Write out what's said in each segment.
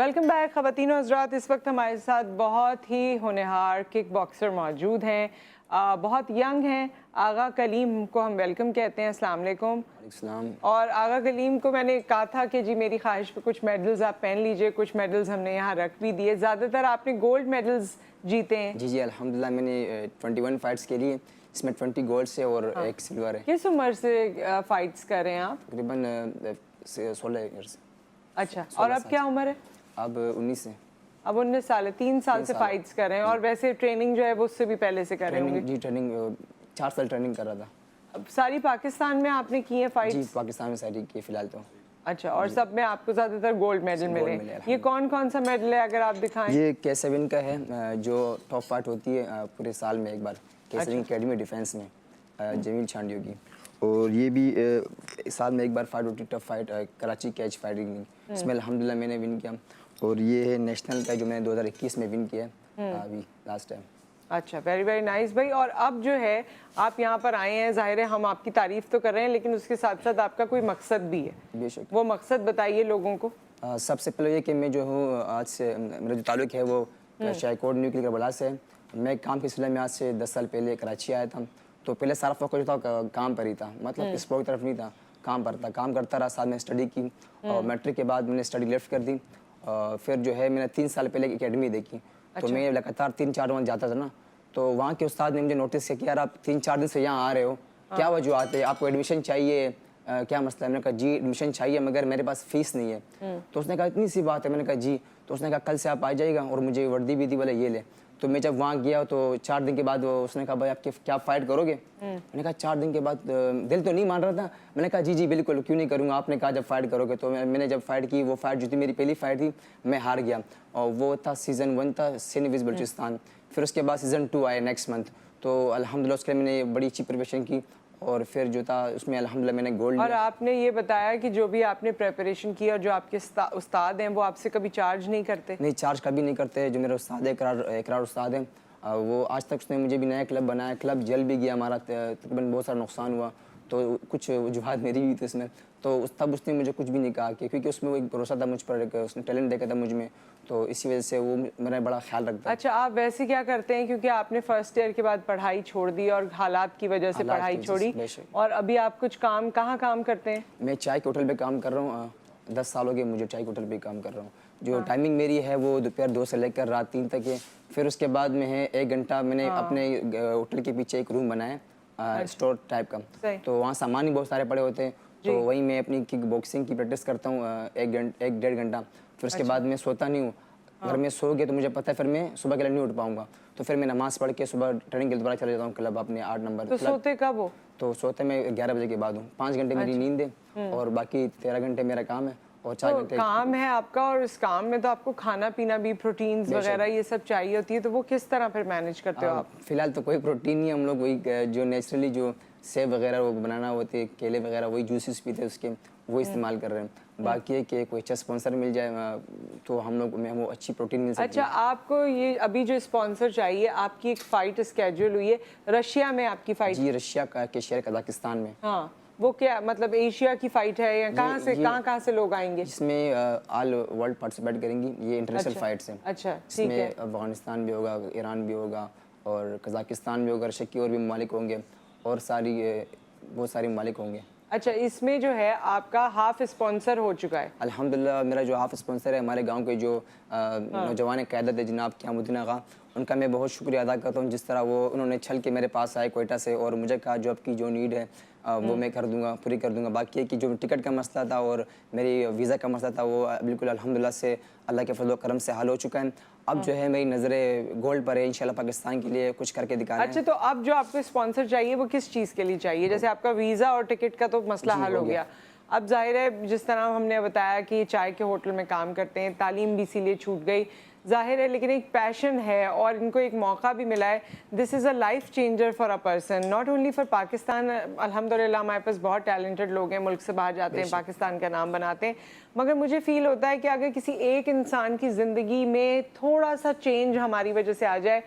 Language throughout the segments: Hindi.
वेलकम बैक ख़वातीन और हज़रात। इस वक्त हमारे साथ बहुत ही होनहार किक बॉक्सर मौजूद हैं, बहुत यंग हैं। आगा कलीम को हम वेलकम कहते हैं। अस्सलाम वालेकुम। और आगा कलीम को मैंने कहा था कि जी मेरी ख्वाहिश पे कुछ मेडल्स आप पहन लीजिए। कुछ मेडल्स हमने यहाँ रख भी दिए। ज़्यादातर आपने गोल्ड मेडल्स जीते हैं। जी अल्हम्दुलिल्लाह मैंने 21 फाइट्स के लिए, इसमें 20 गोल्ड से और एक सिल्वर है। किस उम्र से फाइट्स कर रहे हैं आप? तकरीबन 16 ईयर से। अच्छा, और अब क्या उम्र है? अब 19 है। अब 19 साल है। 3 साल से फाइट्स कर रहे हैं। और वैसे ट्रेनिंग जो है वो उससे भी पहले से कर रहे होंगे। जी ट्रेनिंग 4 साल ट्रेनिंग कर रहा था। अब सारी पाकिस्तान में आपने की है फाइट्स? जी पाकिस्तान में सारी की फिलहाल तो। अच्छा, और सब में आपको ज़्यादातर गोल्ड मेडल मिले। ये कौन कौन सा मेडल है अगर आप दिखाएं? ये K7 का है, जो टॉप फाइट होती है पूरे साल में एक बार, K7 अकेडमी डिफेंस में जमील छांडियों की। और ये भी साल में एक बार फाइट होती है, tough fight Karachi catch fighting league, इसमें अल्हम्दुलिल्लाह मैंने विन किया। और ये है नेशनल का जो मैंने 2021 में विन किया अभी लास्ट टाइम। अच्छा, वेरी वेरी नाइस भाई। और अब जो है आप यहाँ पर आए हैं, जाहिर है हम आपकी तारीफ तो कर रहे हैं, लेकिन उसके साथ साथ आपका कोई मकसद भी है। बेशक। वो मकसद बताइए लोगों को। सबसे पहले ये कि मैं जो हूँ, आज से मेरा जो ताल्लुक है वो शायकोट न्यूक्लियर बला से है। मैं काम के सिलसिले में आज से 10 साल पहले कराची आया था। तो पहले सारा फोकस जो था काम पर ही था, मतलब स्पोर्ट की तरफ नहीं था, काम पर था। काम करता रहा, साथ में स्टडी की और मैट्रिक के बाद मैंने स्टडी लेफ्ट कर दी। फिर जो है मैंने 3 साल पहले एक एकेडमी देखी। तो मैं लगातार 3-4 वहाँ जाता था ना, तो वहाँ के उस्ताद ने मुझे नोटिस किया कि यार आप 3-4 दिन से यहाँ आ रहे हो, क्या वजूहत है, आपको एडमिशन चाहिए, क्या मसला है? मैंने कहा जी एडमिशन चाहिए मगर मेरे पास फीस नहीं है। तो उसने कहा इतनी सी बात है। मैंने कहा जी। तो उसने कहा कल से आप आ जाइएगा, और मुझे वर्दी भी दी, बोले ये ले। तो मैं जब वहाँ गया तो 4 दिन के बाद उसने कहा भाई आप क्या फाइट करोगे? मैंने कहा 4 दिन के बाद, दिल तो नहीं मान रहा था। मैंने कहा जी बिल्कुल, क्यों नहीं करूँगा, आपने कहा जब फाइट करोगे। तो मैंने जब फाइट की, वो फाइट जो थी मेरी पहली फाइट थी, मैं हार गया। और वो था सीज़न 1 था सिंध बलूचिस्तान। फिर उसके बाद सीज़न 2 आया नेक्स्ट मंथ। तो अल्हम्दुलिल्लाह उसके लिए मैंने बड़ी अच्छी प्रिपरेशन की, और फिर जो था उसमें अल्हम्दुलिल्लाह मैंने गोल्ड। और आपने ये बताया कि जो भी आपने प्रिपरेशन की और जो आपके उस्ताद हैं वो आपसे कभी चार्ज नहीं करते? नहीं, चार्ज कभी नहीं करते। जो मेरे उस्ताद है, इकरार उस्ताद हैं, वो आज तक उसने मुझे भी नया क्लब बनाया, क्लब जल भी गया हमारा, तकरीबन बहुत सारा नुकसान हुआ। तो कुछ वजूहत मेरी भी थी इसमें। तो तब उसने मुझे कुछ भी नहीं कहा, कि क्योंकि उसमें वो एक भरोसा था मुझ पर, उसने टैलेंट देखा था मुझ में, तो इसी वजह से वो मेरा बड़ा ख्याल रखता है। अच्छा, आप वैसे क्या करते हैं, क्योंकि आपने फर्स्ट ईयर के बाद पढ़ाई छोड़ दी और हालात की वजह से पढ़ाई छोड़ी, और अभी आप कुछ काम कहाँ काम करते हैं? मैं चाय के होटल पे काम कर रहा हूँ। 10 साल हो गए मुझे चाय के होटल पे काम कर रहा हूँ। जो टाइमिंग मेरी है वो दोपहर 2 से लेकर रात 3 तक है। फिर उसके बाद में है 1 घंटा मैंने अपने होटल के पीछे एक रूम बनाया, स्टोर टाइप का। तो वहाँ सामान ही बहुत सारे पड़े होते हैं। तो वहीं मैं अपनी किक बॉक्सिंग की प्रैक्टिस करता हूँ 1-1.5 घंटा। फिर उसके बाद मैं सोता नहीं हूँ। अगर मैं सो गया तो मुझे पता है फिर मैं सुबह के लिए नहीं उठ पाऊंगा। तो फिर मैं नमाज़ पढ़ के सुबह ट्रेनिंग के लिए दोबारा चले जाता हूँ क्लब, अपने 8 नंबर। तो सोते कब हो? तो सोते मैं 11 बजे के बाद हूँ। 5 घंटे मेरी नींद है और बाकी 13 घंटे मेरा काम है, और 4 घंटे काम है आपका। और इस काम में तो आपको खाना पीना भी, प्रोटीन्स वगैरह ये सब चाहिए होती है, तो वो किस तरह फिर मैनेज करते हो आप? फिलहाल तो कोई प्रोटीन नहीं है, हम लोग वही जो नेचुरली जो सेब वगैरह वो बनाना होते हैं, केले वगैरह, वही जूसेस पीते हैं उसके, वो इस्तेमाल कर रहे हैं। बाकी है कि कोई अच्छा स्पॉन्सर मिल जाए तो हम लोग में वो अच्छी प्रोटीन मिल सकती है। अच्छा, आपको ये अभी जो स्पॉन्सर चाहिए, आपकी एक फ़ाइट स्केड्यूल हुई है रशिया में, आपकी फ़ाइट? जी रशिया के शहर कजाकिस्तान में। हाँ, वो क्या मतलब एशिया की फ़ाइट है या कहाँ से लोग आएंगे? इसमें ऑल वर्ल्ड पार्टिसिपेट करेंगी, ये इंटरनेशनल फाइट्स हैं। अच्छा, इसमें अफगानिस्तान भी होगा, ईरान भी होगा, और कजाकिस्तान भी होगा, रशिया की और भी ममालिक होंगे, और बहुत सारे ममालिक होंगे। अच्छा, इसमें जो है आपका हाफ स्पॉन्सर हो चुका है? अल्हम्दुलिल्लाह मेरा जो हाफ स्पॉन्सर है, हमारे गांव के जो नौजवान क़यादत है जनाब क़यामुद्दीन आगा, उनका मैं बहुत शुक्रिया अदा करता हूँ। जिस तरह वो उन्होंने छल के मेरे पास आए कोयटा से, और मुझे कहा जो आपकी जो नीड है वो मैं कर दूंगा, पूरी कर दूंगा। बाकी है कि जो टिकट का मसला था और मेरी वीज़ा का मसला था, वो बिल्कुल अल्हम्दुलिल्लाह से अल्लाह के फजल करम से हल हो चुका है। अब जो है मेरी नज़रें गोल्ड पर है, इंशाल्लाह पाकिस्तान के लिए कुछ करके दिखाना है। अच्छा, तो अब जो आपको स्पॉन्सर चाहिए वो किस चीज़ के लिए चाहिए? जैसे आपका वीज़ा और टिकट का तो मसला हल हो गया। अब जाहिर है जिस तरह हमने बताया कि चाय के होटल में काम करते हैं, तालीम भी इसीलिए छूट गई, जाहिर है, लेकिन एक पैशन है और इनको एक मौका भी मिला है। This is a life changer for a person, not only for Pakistan. अल्हम्दुलिल्लाह हमारे पास बहुत टैलेंटेड लोग हैं, मुल्क से बाहर जाते हैं, पाकिस्तान का नाम बनाते हैं। मगर मुझे फ़ील होता है कि अगर किसी एक इंसान की ज़िंदगी में थोड़ा सा चेंज हमारी वजह से आ जाए,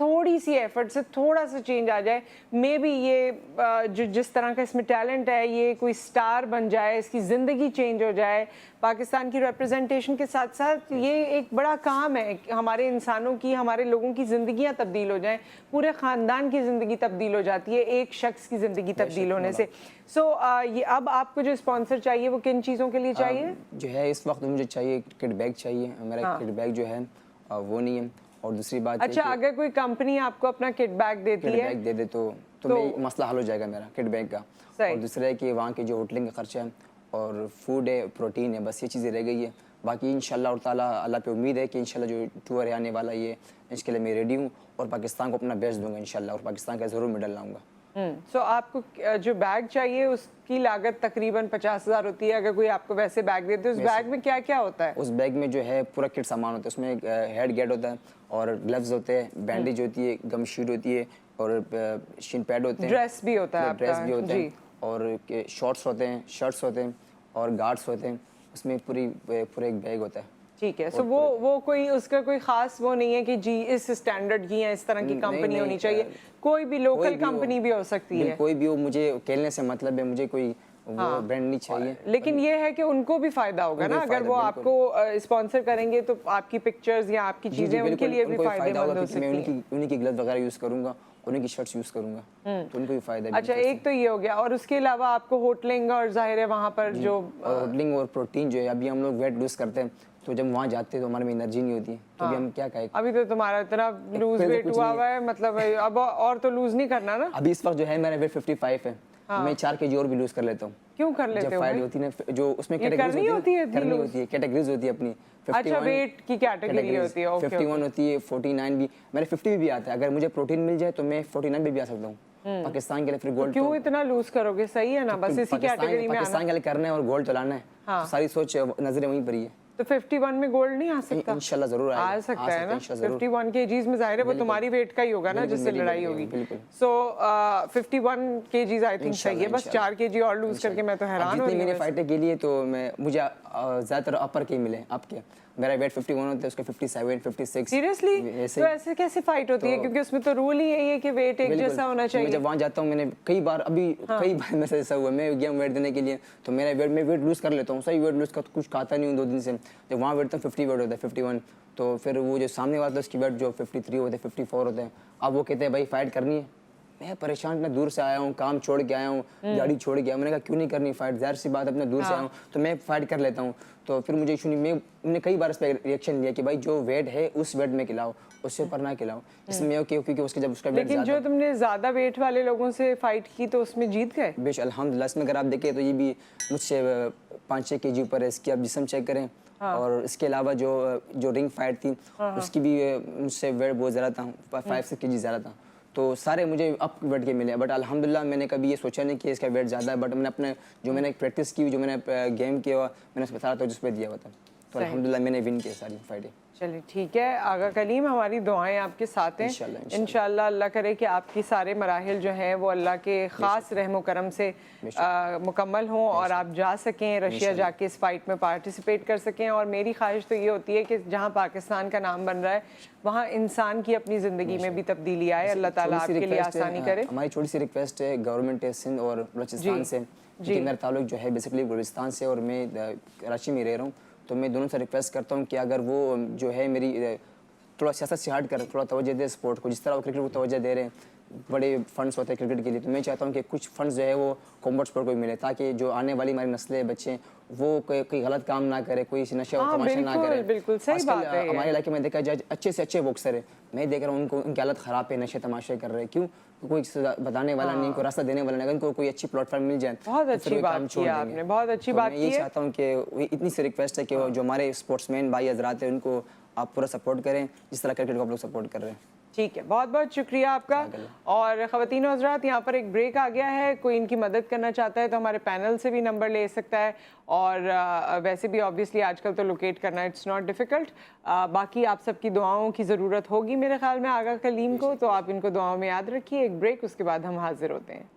थोड़ी सी एफर्ट से थोड़ा सा चेंज आ जाए, मे बी ये जो जिस तरह का इसमें टैलेंट है ये कोई स्टार बन जाए, इसकी ज़िंदगी चेंज हो जाए। पाकिस्तान की रिप्रेजेंटेशन के साथ साथ ये एक बड़ा काम है, हमारे इंसानों की, हमारे लोगों की ज़िंदगियाँ तब्दील हो जाएं, पूरे ख़ानदान की ज़िंदगी तब्दील हो जाती है एक शख्स की ज़िंदगी तब्दील होने से। सो ये अब आपको जो स्पॉन्सर चाहिए वो किन चीज़ों के लिए चाहिए? जो है इस वक्त मुझे चाहिए किट बैग चाहिए, मेरा किट बैग जो है वो नहीं है। और दूसरी बात अच्छा, अगर कोई कंपनी आपको अपना किट बैग देती है, बैग दे दे तो मसला हल हो जाएगा मेरा किट बैग का। और दूसरा है कि वहाँ के जो होटलिंग का खर्चा है और फूड है, प्रोटीन है, बस ये चीज़ें रह गई है। बाकी इंशाल्लाह और ताला अल्लाह पे उम्मीद है कि इंशाल्लाह जो टूर है आने वाला ये इसके लिए मैं रेडी हूँ और पाकिस्तान को अपना बेस्ट दूंगा इंशाल्लाह, और पाकिस्तान का ज़रूर मेडल लाऊंगा। सो आपको जो बैग चाहिए उसकी लागत तकरीबन 50,000 होती है। अगर कोई आपको वैसे बैग देते हैं, उस बैग में क्या क्या होता है? उस बैग में जो है पूरा किट सामान होता है, उसमें एक हेड गेट होता है और ग्लव्स होते हैं, बैंडेज होती है, गम शीट होती है और शिन पैड होते हैं, ड्रेस भी होता है, ड्रेस भी होते हैं और शॉर्ट्स होते हैं, शर्ट्स होते हैं और गार्ड्स होते हैं। उसमें पूरा एक बैग होता है। ठीक है। सो वो कोई उसका कोई खास वो नहीं है कि जी इस स्टैंडर्ड की या इस तरह की कंपनी होनी चाहिए, कोई भी लोकल कंपनी भी हो सकती है, कोई भी हो, मुझे खेलने से मतलब है, मुझे कोई वो ब्रांड नहीं चाहिए। लेकिन ये है कि उनको भी फायदा होगा ना, अगर वो आपको स्पॉन्सर करेंगे तो आपकी पिक्चर्स या आपकी चीजें उनके लिए भी फायदेमंद हो सकती हैं। उन्हीं की ग्लव्स वगैरह यूज करूंगा, उन्हीं की शर्ट्स यूज करूंगा, तो उनको भी फायदा। अच्छा, एक तो ये हो गया, और उसके अलावा आपको होटलिंग और जाहिर है वहाँ पर जो होटलिंग और प्रोटीन जो है, अभी हम लोग वेट लूज करते हैं तो जब वहाँ जाते हैं तो हमारे में एनर्जी नहीं होती है, तो अभी हम क्या कहें। अभी तो तुम्हारा इतना लूज वेट हुआ हुआ है, मतलब अब और तो लूज नहीं करना ना। अभी इस वक्त जो है मेरा वेट 55 है। मैं 4 kg और भी लूज कर लेता हूँ। क्यों कर लेते हो? जब फाइट होती है ना, जो उसमें कैटेगरीज होती है, कैटेगरीज होती है अपनी। अच्छा, वेट की कैटेगरी होती है, ओके। 51 होती है, 49 भी, मेरे 50 भी आता है। अगर मुझे प्रोटीन मिल जाए तो मैं 49 पे भी आ सकता हूँ। पाकिस्तान के लिए फिर गोल्ड क्यों इतना लूज करोगे? सही है ना, बस इसी कैटेगरी में पाकिस्तान के लिए करना है और गोल्ड तो लाना है, सारी सोच नजरें वहीं पर ही है। तो 51 में गोल्ड नहीं आ सकता? इंशाल्लाह जरूर आ सकता है ना। 51 kgs में जाहिर है वो तुम्हारी वेट का ही होगा ना जिससे लड़ाई होगी। सो 51 kgs आई थिंक सही है। बस 4 kg और लूज करके मैं तो हैरान हो रही हूँ। मैंने फाइटर के लिए तो मुझे ज्यादातर अपर के मिले आपके। मेरा वेट 51 होता है, उसका 57, 56। सीरियसली? तो ऐसे कैसे फाइट होती है? क्योंकि उसमें तो रूल ही यही है कि वेट एक जैसा होना चाहिए। जब वहाँ जाता हूँ, मैंने कई बार मेरे साथ ऐसा हुआ, मैं गया वेट देने के लिए तो मैं वेट लूज कर लेता हूँ, सही वेट लूज का कुछ खाता नहीं हूँ 2 दिन से। जब वहाँ वेट तो 50 वेट होता है, 51, तो फिर वो जो सामने वाला था उसकी वेट जो 53 होते हैं, 54 होते हैं। अब वो कहते हैं भाई फाइट करनी है। मैं परेशान, इतना दूर से आया हूँ, काम छोड़ के आया हूँ, गाड़ी छोड़ के आया। मैंने कहा क्यों नहीं करनी फाइट, जाहिर सी बात, अपने दूर से आया हूँ तो मैं फाइट कर लेता हूँ। तो फिर मुझे इशू नहीं, मैंने कई बार इस पर रिएक्शन लिया कि भाई जो वेट है उस वेट में खिलाओ, उससे ऊपर ना खिलाओ। इसमें क्योंकि उसके जब उसका वेट, लेकिन जो तुमने ज्यादा वेट वाले लोगों से फाइट की तो उसमें जीत गए बेश अल्हम्दुलिल्लाह। इसमें अगर आप देखें तो ये भी मुझसे 5-6 kg ऊपर है। इसकी आप जिस्म चेक करें। और इसके अलावा जो रिंग फाइट थी उसकी भी मुझसे वेट बहुत ज़्यादा था, 5-6 kg ज़्यादा था। तो सारे मुझे अप वेट के मिले, बट अल्हम्दुलिल्लाह मैंने कभी ये सोचा नहीं कि इसका वेट ज़्यादा है। बट मैंने अपने जो मैंने प्रैक्टिस की, जो मैंने गेम किया हुआ, मैंने उसमें सारा तो जिस पे दिया हुआ था, तो अल्हम्दुलिल्लाह मैंने विन किया सारी फाइटें। चलिए ठीक है आगा कलीम, हमारी दुआएं आपके साथ हैं। इंशाल्लाह अल्लाह करे कि आपकी सारे मराहिल जो हैं वो अल्लाह के ख़ास रहम करम से मुकम्मल हों और आप जा सकें, रशिया जाके इस फाइट में पार्टिसिपेट कर सकें। और मेरी ख्वाहिश तो ये होती है कि जहाँ पाकिस्तान का नाम बन रहा है वहाँ इंसान की अपनी ज़िंदगी में भी तब्दीली आए। अल्लाह ताला आपके लिए आसानी करे। हमारी छोटी सी रिक्वेस्ट है गवर्नमेंट सिंध और बलूचिस्तान से, क्योंकि मेरा ताल्लुक जो है बेसिकली बलूचिस्तान से और मैं कराची में रह रहा हूँ, तो मैं दोनों से रिक्वेस्ट करता हूँ कि अगर वो जो है मेरी थोड़ा सियासत से हट कर थोड़ा तवज्जो दे स्पोर्ट को, जिस तरह वो क्रिकेट को तवज्जो दे रहे हैं, बड़े फंड्स होते हैं क्रिकेट के लिए, तो मैं चाहता हूँ कि कुछ फंड्स जो है वो कॉम्बैट स्पोर्ट को भी मिले, ताकि जो आने वाली हमारी नस्लें बच्चे वो कोई गलत काम ना करे, कोई नशा और तमाशा ना करे। बिल्कुल सही बात है। हमारे इलाके में देखा जाए अच्छे से अच्छे बॉक्सर है, मैं देख रहा हूँ उनको उनकी हालत ख़राब है, नशे तमाशे कर रहे हैं। क्यों? कोई बताने वाला नहीं, कोई रास्ता देने वाला नहीं। अगर उनको कोई अच्छी प्लेटफॉर्म मिल जाए, बहुत अच्छी बात की आपने, बहुत अच्छी बात की है। मैं ये चाहता हूँ कि इतनी सी रिक्वेस्ट है कि जो हमारे स्पोर्ट्समैन भाई हजरात हैं उनको आप पूरा सपोर्ट करें, जिस तरह क्रिकेट को आप लोग सपोर्ट कर रहे हैं। ठीक है, बहुत बहुत शुक्रिया आपका। और ख़वातीन और हज़रात, यहाँ पर एक ब्रेक आ गया है, कोई इनकी मदद करना चाहता है तो हमारे पैनल से भी नंबर ले सकता है। और वैसे भी ऑब्वियसली आजकल तो लोकेट करना इट्स नॉट डिफ़िकल्ट। बाकी आप सबकी दुआओं की ज़रूरत होगी मेरे ख्याल में आगा कलीम को, तो आप इनको दुआओं में याद रखिए। एक ब्रेक, उसके बाद हम हाजिर होते हैं।